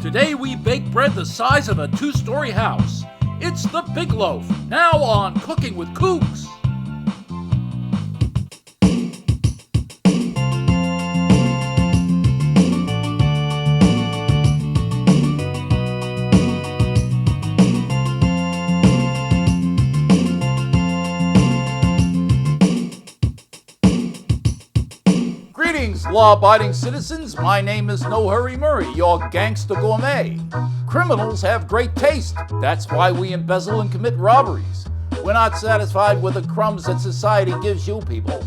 Today we bake bread the size of a 2-story house. It's the Big Loaf, now on Cooking with Kooks. Greetings, law-abiding citizens. My name is No Hurry Murray, your gangster gourmet. Criminals have great taste. That's why we embezzle and commit robberies. We're not satisfied with the crumbs that society gives you people.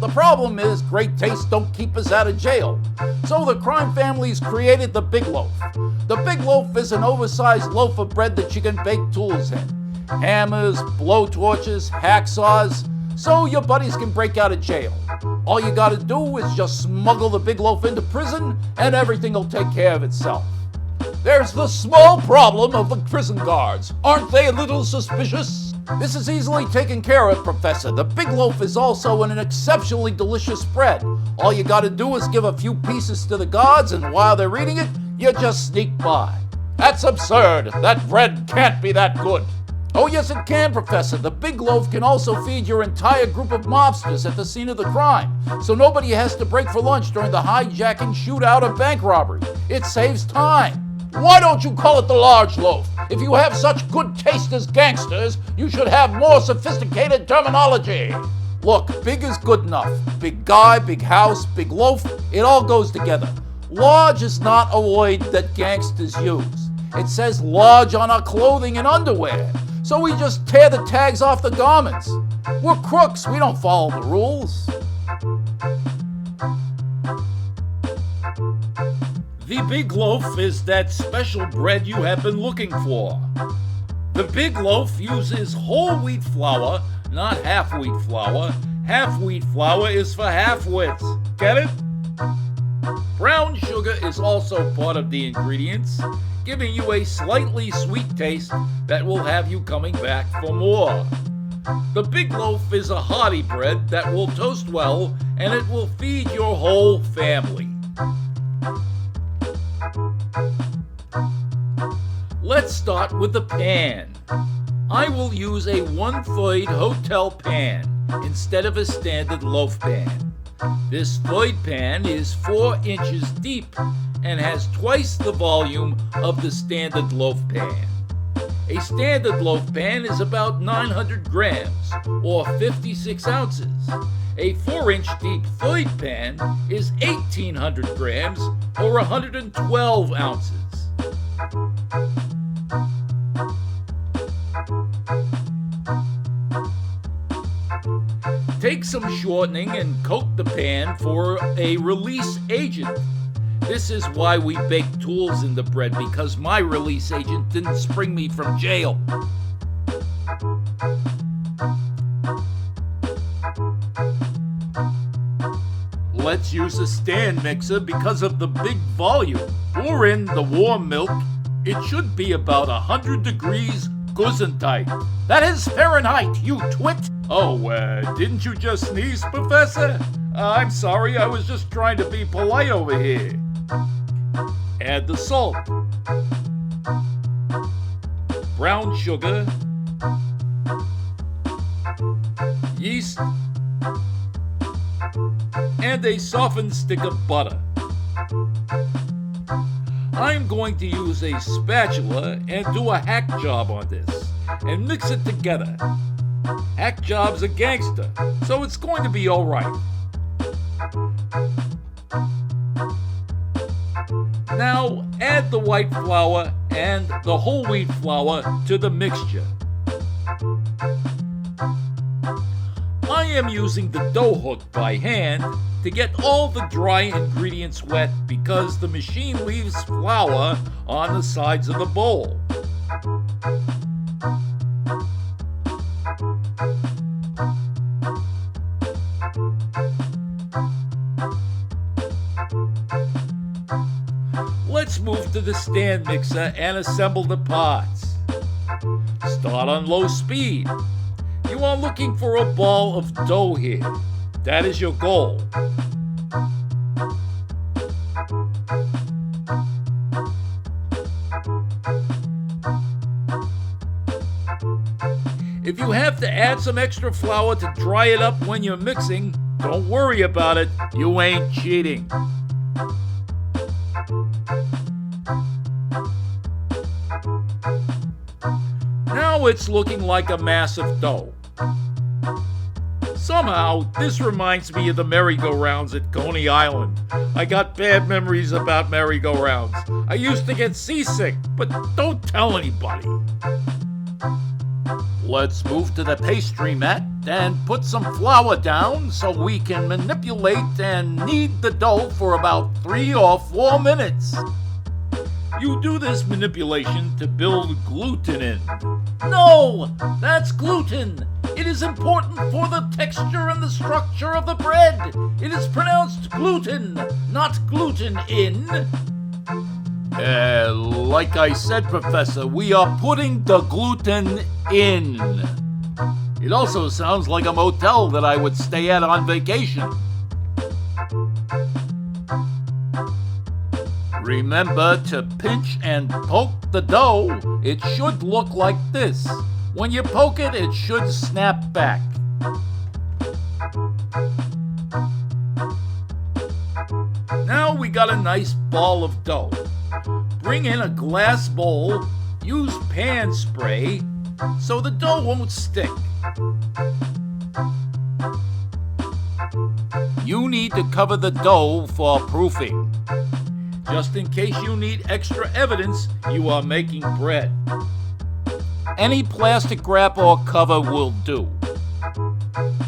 The problem is great taste don't keep us out of jail. So the crime families created the Big Loaf. The Big Loaf is an oversized loaf of bread that you can bake tools in. Hammers, blowtorches, hacksaws, so your buddies can break out of jail. All you gotta do is just smuggle the Big Loaf into prison and everything will take care of itself. There's the small problem of the prison guards. Aren't they a little suspicious? This is easily taken care of, Professor. The Big Loaf is also an exceptionally delicious bread. All you gotta do is give a few pieces to the guards, and while they're eating it, you just sneak by. That's absurd. That bread can't be that good. Oh yes it can, Professor. The Big Loaf can also feed your entire group of mobsters at the scene of the crime, so nobody has to break for lunch during the hijacking, shootout, or bank robbery. It saves time. Why don't you call it the large loaf? If you have such good taste as gangsters, you should have more sophisticated terminology. Look, big is good enough. Big guy, big house, big loaf, it all goes together. Large is not a word that gangsters use. It says large on our clothing and underwear. So we just tear the tags off the garments. We're crooks, we don't follow the rules. The Big Loaf is that special bread you have been looking for. The Big Loaf uses whole wheat flour, not half wheat flour. Half wheat flour is for half-wits. Get it? Brown sugar is also part of the ingredients, giving you a slightly sweet taste that will have you coming back for more. The Big Loaf is a hearty bread that will toast well, and it will feed your whole family. Let's start with the pan. I will use a 1/3 hotel pan instead of a standard loaf pan. This third pan is 4 inches deep and has twice the volume of the standard loaf pan. A standard loaf pan is about 900 grams or 56 ounces. A 4-inch deep third pan is 1,800 grams or 112 ounces. Take some shortening and coat the pan for a release agent. This is why we bake tools in the bread, because my release agent didn't spring me from jail. Let's use a stand mixer because of the big volume. Pour in the warm milk. It should be about 100 degrees Gesundheit. That is Fahrenheit, you twit! Oh, didn't you just sneeze, Professor? I'm sorry, I was just trying to be polite over here. Add the salt, brown sugar, yeast, and a softened stick of butter. I'm going to use a spatula and do a hack job on this and mix it together. Hack job's a gangster, so it's going to be all right. Now add the white flour and the whole wheat flour to the mixture. I am using the dough hook by hand to get all the dry ingredients wet because the machine leaves flour on the sides of the bowl. Let's move to the stand mixer and assemble the parts. Start on low speed. You are looking for a ball of dough here. That is your goal. If you have to add some extra flour to dry it up when you're mixing, don't worry about it. You ain't cheating. Now it's looking like a mass of dough. Somehow, this reminds me of the merry-go-rounds at Coney Island. I got bad memories about merry-go-rounds. I used to get seasick, but don't tell anybody. Let's move to the pastry mat and put some flour down so we can manipulate and knead the dough for about 3 or 4 minutes. You do this manipulation to build gluten in. No, that's gluten. It is important for the texture and the structure of the bread. It is pronounced gluten, not gluten in. Like I said, Professor, we are putting the gluten in. It also sounds like a motel that I would stay at on vacation. Remember to pinch and poke the dough. It should look like this. When you poke it, it should snap back. Now we got a nice ball of dough. Bring in a glass bowl, use pan spray so the dough won't stick. You need to cover the dough for proofing. Just in case you need extra evidence you are making bread. Any plastic wrap or cover will do.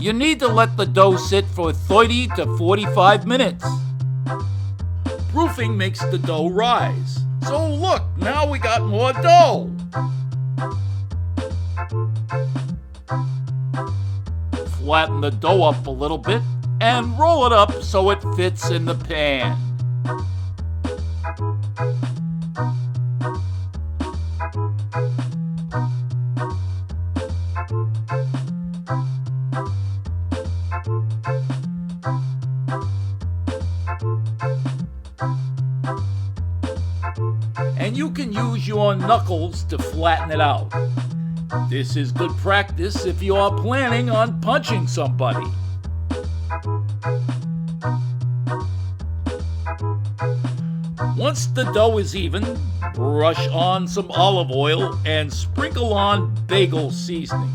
You need to let the dough sit for 30 to 45 minutes. Proofing makes the dough rise. So look, now we got more dough. Flatten the dough up a little bit and roll it up so it fits in the pan. And you can use your knuckles to flatten it out. This is good practice if you are planning on punching somebody. Once the dough is even, brush on some olive oil and sprinkle on bagel seasoning.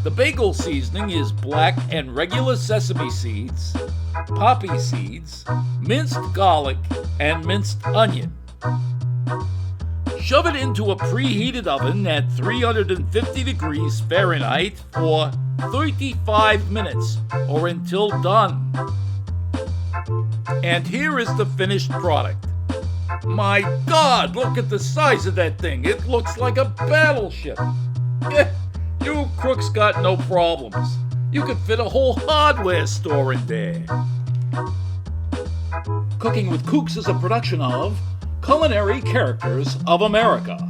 The bagel seasoning is black and regular sesame seeds, poppy seeds, minced garlic, and minced onion. Shove it into a preheated oven at 350 degrees Fahrenheit for 35 minutes or until done. And here is the finished product. My God, look at the size of that thing. It looks like a battleship. You crooks got no problems. You could fit a whole hardware store in there. Cooking with Kooks is a production of Culinary Characters of America.